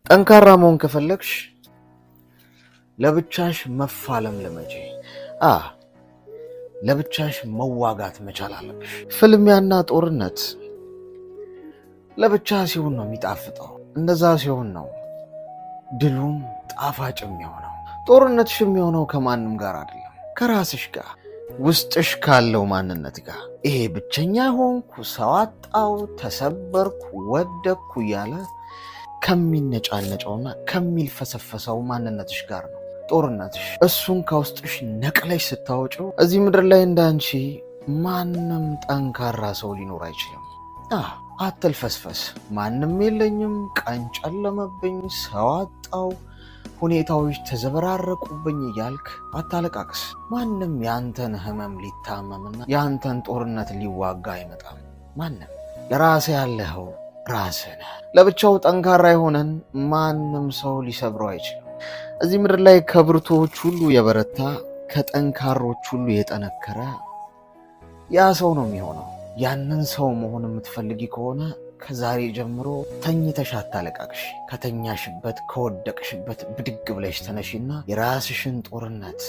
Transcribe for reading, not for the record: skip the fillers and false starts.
ጠንካራ መሆን ከፈለግሽ ለብቻሽ መፋለም ልመጂ። ለብቻሽ መዋጋት መቻል አለብሽ። ፍልሚያና ጦርነት ለብቻ ሲሆን ነው የሚጣፍጠው። እንደዛ ሲሆን ነው ድሉም ጣፋጭ የሚሆነው። ጦርነትሽ የሚሆነው ከማንም ጋር አይደለም፣ ከራስሽ ጋር፣ ውስጥሽ ካለው ማንነት ጋር። ይሄ ብቸኛ ሆንኩ፣ ሰው አጣው፣ ተሰበርኩ፣ ወደቅኩ እያለ ከሚነጫነጨውና ከሚልፈሰፈሰው ማንነትሽ ጋር ነው ጦርነትሽ። እሱን ከውስጥሽ ነቅለሽ ስታወጪው እዚህ ምድር ላይ እንዳንቺ ማንም ጠንካራ ሰው ሊኖር አይችልም። አትልፈስፈስ። ማንም የለኝም፣ ቀን ጨለመብኝ፣ ሰው አጣው፣ ሁኔታዎች ተዘበራረቁብኝ እያልክ አታለቃቅስ። ማንም ያንተን ህመም ሊታመምና ያንተን ጦርነት ሊዋጋ አይመጣም። ማንም። ለራስህ ያለኸው ራስህ ነህ። ለብቻው ጠንካራ የሆነን ማንም ሰው ሊሰብረው አይችልም። እዚህ ምድር ላይ ከብርቶች ሁሉ የበረታ ከጠንካሮች ሁሉ የጠነከረ ያ ሰው ነው የሚሆነው። ያንን ሰው መሆን የምትፈልጊ ከሆነ ከዛሬ ጀምሮ ተኝተሽ አታለቃቅሽ። ከተኛሽበት ከወደቅሽበት ብድግ ብለሽ ተነሺና የራስሽን ጦርነት